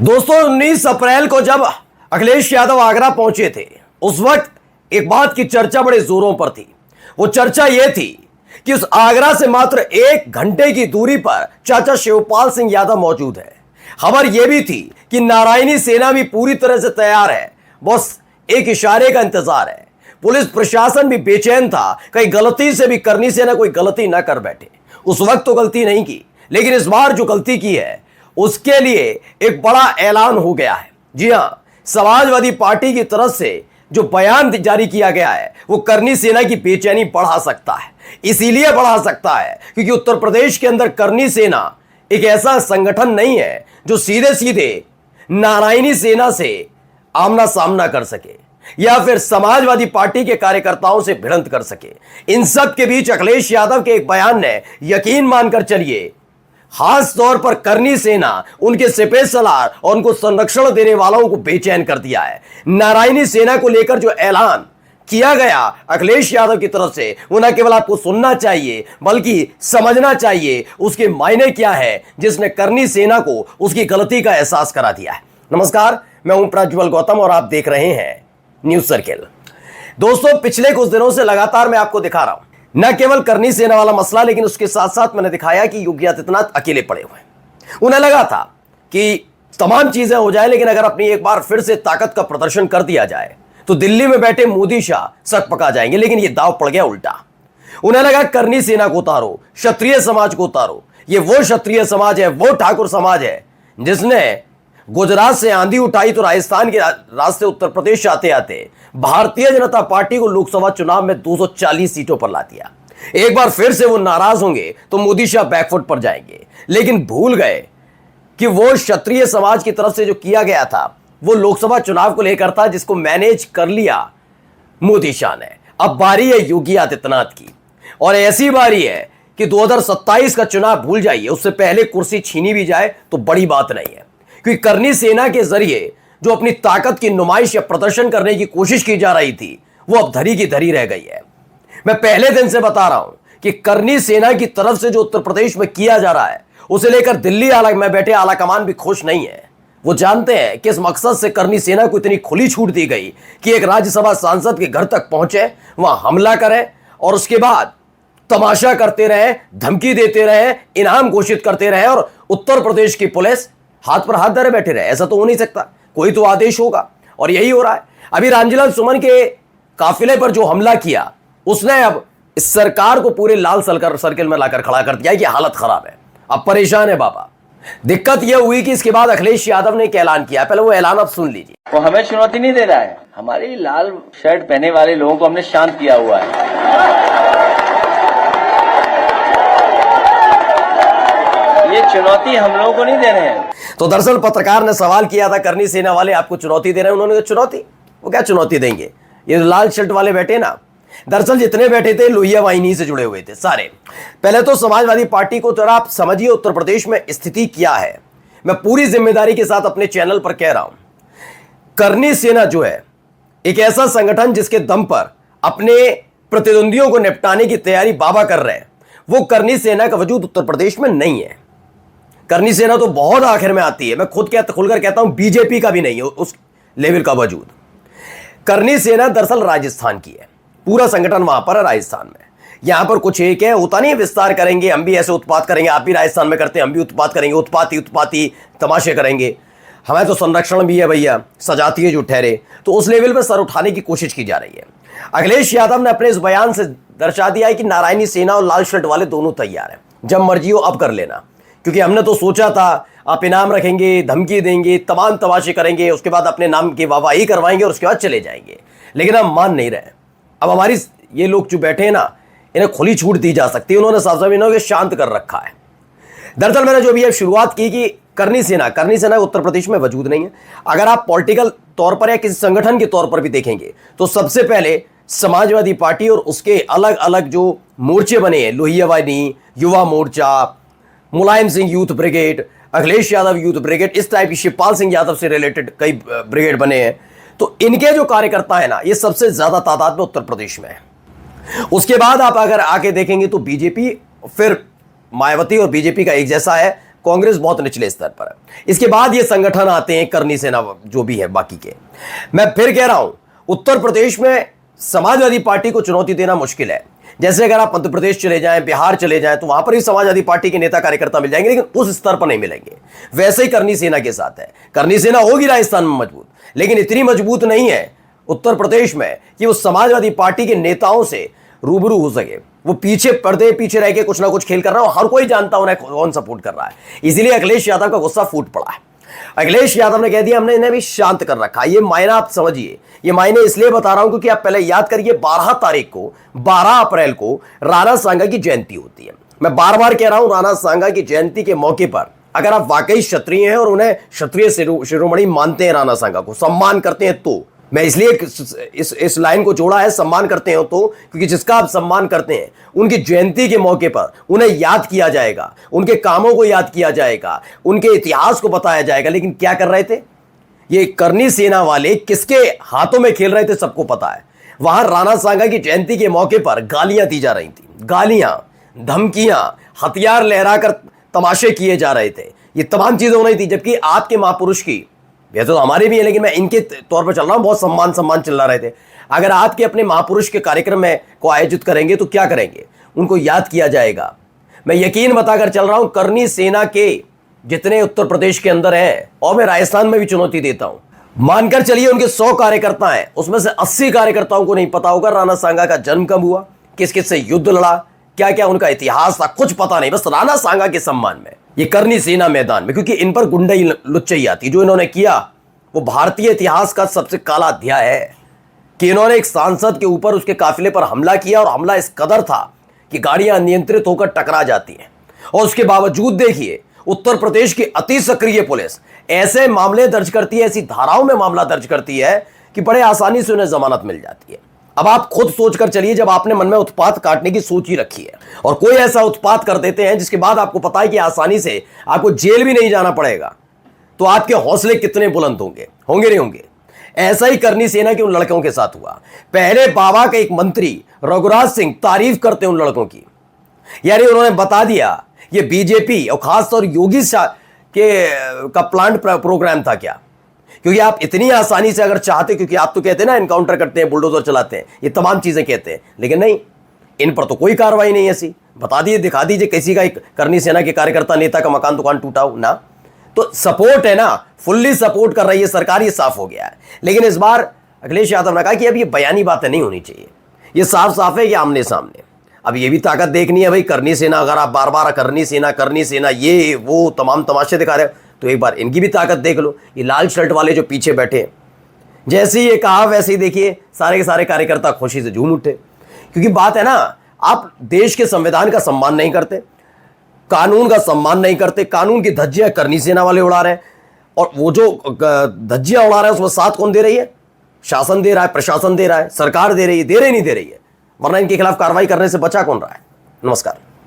दोस्तों 19 अप्रैल को जब अखिलेश यादव आगरा पहुंचे थे, उस वक्त एक बात की चर्चा बड़े जोरों पर थी। वो चर्चा यह थी कि उस आगरा से मात्र 1 घंटे की दूरी पर चाचा शिवपाल सिंह यादव मौजूद है। खबर यह भी थी कि नारायणी सेना भी पूरी तरह से तैयार है, बस एक इशारे का इंतजार है। पुलिस प्रशासन भी बेचैन था, कहीं गलती से भी करनी सेना कोई गलती ना कर बैठे। उस वक्त तो गलती नहीं की, लेकिन इस बार जो गलती की है उसके लिए एक बड़ा ऐलान हो गया है। जी हां, समाजवादी पार्टी की तरफ से जो बयान जारी किया गया है वो करनी सेना की बेचैनी बढ़ा सकता है। इसीलिए बढ़ा सकता है क्योंकि उत्तर प्रदेश के अंदर करनी सेना एक ऐसा संगठन नहीं है जो सीधे सीधे नारायणी सेना से आमना सामना कर सके या फिर समाजवादी पार्टी के कार्यकर्ताओं से भिड़ंत कर सके। इन सब के बीच अखिलेश यादव के एक बयान ने, यकीन मानकर चलिए, खास तौर पर करनी सेना, उनके सिपह सलार और उनको संरक्षण देने वालों को बेचैन कर दिया है। नारायणी सेना को लेकर जो ऐलान किया गया अखिलेश यादव की तरफ से, वो न केवल आपको सुनना चाहिए बल्कि समझना चाहिए उसके मायने क्या है, जिसने करनी सेना को उसकी गलती का एहसास करा दिया है। नमस्कार, मैं हूं प्रज्वल गौतम और आप देख रहे हैं न्यूज सर्किल। दोस्तों, पिछले कुछ दिनों से लगातार मैं आपको दिखा रहा हूं न केवल करनी सेना वाला मसला, लेकिन उसके साथ साथ मैंने दिखाया कि योगी आदित्यनाथ अकेले पड़े हुए हैं। उन्हें लगा था कि तमाम चीजें हो जाए, लेकिन अगर अपनी एक बार फिर से ताकत का प्रदर्शन कर दिया जाए तो दिल्ली में बैठे मोदी शाह सक पका जाएंगे, लेकिन यह दाव पड़ गया उल्टा। उन्हें लगा करनी सेना को उतारो, क्षत्रिय समाज को उतारो। ये वो क्षत्रिय समाज है, वो ठाकुर समाज है जिसने गुजरात से आंधी उठाई तो राजस्थान के रास्ते उत्तर प्रदेश आते आते भारतीय जनता पार्टी को लोकसभा चुनाव में 240 सीटों पर ला दिया। एक बार फिर से वो नाराज होंगे तो मोदी शाह बैकफुट पर जाएंगे, लेकिन भूल गए कि वो क्षत्रिय समाज की तरफ से जो किया गया था वो लोकसभा चुनाव को लेकर था, जिसको मैनेज कर लिया मोदी शाह ने। अब बारी है योगी आदित्यनाथ की, और ऐसी बारी है कि 2027 का चुनाव भूल जाइए, उससे पहले कुर्सी छीनी भी जाए तो बड़ी बात नहीं है, क्योंकि करनी सेना के जरिए जो अपनी ताकत की नुमाइश या प्रदर्शन करने की कोशिश की जा रही थी वो अब धरी की धरी रह गई है। मैं पहले दिन से बता रहा हूं कि करनी सेना की तरफ से जो उत्तर प्रदेश में किया जा रहा है उसे लेकर दिल्ली में बैठे आलाकमान भी खुश नहीं है। वो जानते हैं कि इस मकसद से करनी सेना को इतनी खुली छूट दी गई कि एक राज्यसभा सांसद के घर तक पहुंचे, वहां हमला करें और उसके बाद तमाशा करते रहे, धमकी देते रहे, इनाम घोषित करते रहे और उत्तर प्रदेश की पुलिस हाथ पर हाथ धरे बैठे रहे। ऐसा तो हो नहीं सकता, कोई तो आदेश होगा, और यही हो रहा है। अभी रामजीलाल सुमन के काफिले पर जो हमला किया उसने अब इस सरकार को पूरे लाल सर्किल में लाकर खड़ा कर दिया कि हालत खराब है, अब परेशान है बाबा। दिक्कत यह हुई कि इसके बाद अखिलेश यादव ने एक ऐलान किया, पहले वो ऐलान आप सुन लीजिए। वो हमें चुनौती नहीं दे रहा है, हमारी लाल शर्ट पहने वाले लोगों को हमने शांत किया हुआ है। ये चुनौती हम लोगों को नहीं दे रहे हैं। तो दरअसल पत्रकार ने सवाल किया था, करनी सेना वाले आपको चुनौती दे रहे हैं? उन्होंने कहा चुनौती? वो क्या चुनौती देंगे, ये लाल शर्ट वाले बैठे ना। दरअसल जितने बैठे थे लोहिया वाहिनी से जुड़े हुए थे सारे। पहले तो समाजवादी पार्टी को जरा आप समझिए उत्तर प्रदेश में स्थिति क्या है। मैं पूरी जिम्मेदारी के साथ अपने चैनल पर कह रहा हूं, करनी सेना जो है एक ऐसा संगठन जिसके दम पर अपने प्रतिद्वंदियों को निपटाने की तैयारी बाबा कर रहे हैं, वो करनी सेना का वजूद उत्तर प्रदेश में नहीं है। करनी सेना तो बहुत आखिर में आती है। मैं खुद खुलकर कहता हूं बीजेपी का भी नहीं है उस लेवल का वजूद। करनी सेना दरअसल राजस्थान की है, पूरा संगठन वहां पर है राजस्थान में। यहां पर कुछ एक है, होता नहीं विस्तार करेंगे, हम भी ऐसे उत्पात करेंगे, आप भी राजस्थान में करते हैं, हम भी उत्पात करेंगे, उत्पाती तमाशे करेंगे, हमें तो संरक्षण भी है भैया, सजातीय जो ठहरे, तो उस लेवल पर सर उठाने की कोशिश की जा रही है। अखिलेश यादव ने अपने इस बयान से दर्शा दिया है कि नारायणी सेना और लाल शर्ट वाले दोनों तैयार हैं, जब मर्जी हो अब कर लेना। क्योंकि हमने तो सोचा था आप इनाम रखेंगे, धमकी देंगे, तमाम तमाशे करेंगे, उसके बाद अपने नाम की वाहवाही करवाएंगे और उसके बाद चले जाएंगे, लेकिन हम मान नहीं रहे। अब हमारी ये लोग जो बैठे हैं ना, इन्हें खुली छूट दी जा सकती है। उन्होंने साफ शांत कर रखा है। दरअसल मैंने जो भी अब शुरुआत की कि करनी सेना उत्तर प्रदेश में वजूद नहीं है। अगर आप पॉलिटिकल तौर पर या किसी संगठन के तौर पर भी देखेंगे तो सबसे पहले समाजवादी पार्टी और उसके अलग अलग जो मोर्चे बने हैं, Lohia Vahini, Yuva Morcha, Mulayam Singh youth brigade, Akhilesh Yadav youth brigade, इस टाइप की शिवपाल सिंह यादव से रिलेटेड कई ब्रिगेड बने हैं। तो इनके जो कार्यकर्ता है ना, ये सबसे ज्यादा तादाद में उत्तर प्रदेश में है। उसके बाद आप अगर आके देखेंगे तो बीजेपी, फिर मायावती और बीजेपी का एक जैसा है, कांग्रेस बहुत निचले स्तर पर है। इसके बाद ये संगठन आते हैं करनी सेना जो भी है बाकी के। मैं फिर कह रहा हूं, उत्तर प्रदेश में समाजवादी पार्टी को चुनौती देना मुश्किल है। जैसे अगर आप मध्य प्रदेश चले जाएं, बिहार चले जाएं, तो वहां पर भी समाजवादी पार्टी के नेता कार्यकर्ता मिल जाएंगे, लेकिन उस स्तर पर नहीं मिलेंगे। वैसे ही करनी सेना के साथ है। करनी सेना होगी राजस्थान में मजबूत, लेकिन इतनी मजबूत नहीं है उत्तर प्रदेश में कि वो समाजवादी पार्टी के नेताओं से रूबरू हो सके। वो पीछे पर्दे पीछे रह के कुछ ना कुछ खेल कर रहा है, हर कोई जानता उन्हें कौन सपोर्ट कर रहा है। इसीलिए अखिलेश यादव का गुस्सा फूट पड़ा है। अखिलेश यादव ने कह दिया हमने इन्हें भी शांत कर रखा। ये मायना आप समझिए, ये मायने इसलिए बता रहा हूं क्योंकि आप पहले याद करिए 12 तारीख को, 12 अप्रैल को राणा सांगा की जयंती होती है। मैं बार बार कह रहा हूं, राणा सांगा की जयंती के मौके पर अगर आप वाकई क्षत्रिय हैं और उन्हें क्षत्रिय शिरोमणि मानते हैं, राणा सांगा को सम्मान करते हैं, तो मैं इसलिए इस लाइन को जोड़ा है, सम्मान करते हो तो, क्योंकि जिसका आप सम्मान करते हैं उनकी जयंती के मौके पर उन्हें याद किया जाएगा, उनके कामों को याद किया जाएगा, उनके इतिहास को बताया जाएगा। लेकिन क्या कर रहे थे ये करनी सेना वाले, किसके हाथों में खेल रहे थे सबको पता है। वहां राणा सांगा की जयंती के मौके पर गालियां दी जा रही थी, गालियां, धमकियां, हथियार लहराकर तमाशे किए जा रहे थे। ये तमाम चीजें हो रही थी, जबकि आपके महापुरुष की, ये तो हमारे भी है लेकिन मैं इनके तौर पर चल रहा हूं, बहुत सम्मान चिल्ला रहे थे। अगर आपके अपने महापुरुष के कार्यक्रम में को आयोजित करेंगे तो क्या करेंगे, उनको याद किया जाएगा। मैं यकीन बताकर चल रहा हूं, करनी सेना के जितने उत्तर प्रदेश के अंदर हैं, और मैं राजस्थान में भी चुनौती देता हूं, मानकर चलिए उनके 100 कार्यकर्ता हैं, उसमें से 80 कार्यकर्ताओं को नहीं पता होगा राणा सांगा का जन्म कब हुआ, किस किस से युद्ध लड़ा, क्या क्या उनका इतिहास था, कुछ पता नहीं। बस राणा सांगा के सम्मान में ये करनी सेना मैदान में, क्योंकि इन पर गुंडाई लुच्चाई आती, जो इन्होंने किया वो भारतीय इतिहास का सबसे काला अध्याय है कि इन्होंने एक सांसद के ऊपर उसके काफिले पर हमला किया, और हमला इस कदर था कि गाड़ियां अनियंत्रित होकर टकरा जाती हैं। और उसके बावजूद देखिए उत्तर प्रदेश की अति सक्रिय पुलिस ऐसे मामले दर्ज करती है, ऐसी धाराओं में मामला दर्ज करती है कि बड़े आसानी से उन्हें जमानत मिल जाती है। अब आप खुद सोचकर चलिए, जब आपने मन में उत्पात काटने की सोच ही रखी है और कोई ऐसा उत्पात कर देते हैं जिसके बाद आपको पता है कि आसानी से आपको जेल भी नहीं जाना पड़ेगा, तो आपके हौसले कितने बुलंद होंगे, होंगे नहीं होंगे। ऐसा ही करनी सेना के उन लड़कों के साथ हुआ। पहले बाबा के एक मंत्री रघुराज सिंह तारीफ करते उन लड़कों की, यानी उन्होंने बता दिया ये बीजेपी और खासतौर योगी का प्लांट प्रोग्राम था क्या, क्योंकि आप इतनी आसानी से अगर चाहते, क्योंकि आप तो कहते हैं ना एनकाउंटर करते हैं, बुलडोजर चलाते हैं, ये तमाम चीजें कहते हैं, लेकिन नहीं, इन पर तो कोई कार्रवाई नहीं ऐसी। बता दिए, दिखा दीजिए किसी का एक करनी सेना के कार्यकर्ता नेता का मकान दुकान टूटा हो ना, तो सपोर्ट है ना, फुल्ली सपोर्ट कर रही है सरकार, ये साफ हो गया है। लेकिन इस बार अखिलेश यादव ने कहा कि अब ये बयानी बातें नहीं होनी चाहिए, ये साफ साफ है कि आमने सामने। अब ये भी ताकत देखनी है भाई, करनी सेना, अगर आप बार बार करनी सेना ये वो तमाम तमाशे दिखा रहे हो, तो एक बार इनकी भी ताकत देख लो। ये लाल शर्ट वाले जो पीछे बैठे हैं, जैसे ही ये कहा वैसे ही देखिए सारे के सारे कार्यकर्ता खुशी से झूम उठे। क्योंकि बात है ना, आप देश के संविधान का सम्मान नहीं करते, कानून का सम्मान नहीं करते, कानून की धज्जियां करनी सेना वाले उड़ा रहे हैं, और वो जो धज्जियां उड़ा रहे हैं उसमें साथ कौन दे रही है? शासन दे रहा है, प्रशासन दे रहा है, सरकार दे रही है, दे रही नहीं दे रही है, वरना इनके खिलाफ कार्रवाई करने से बचा कौन रहा है? नमस्कार।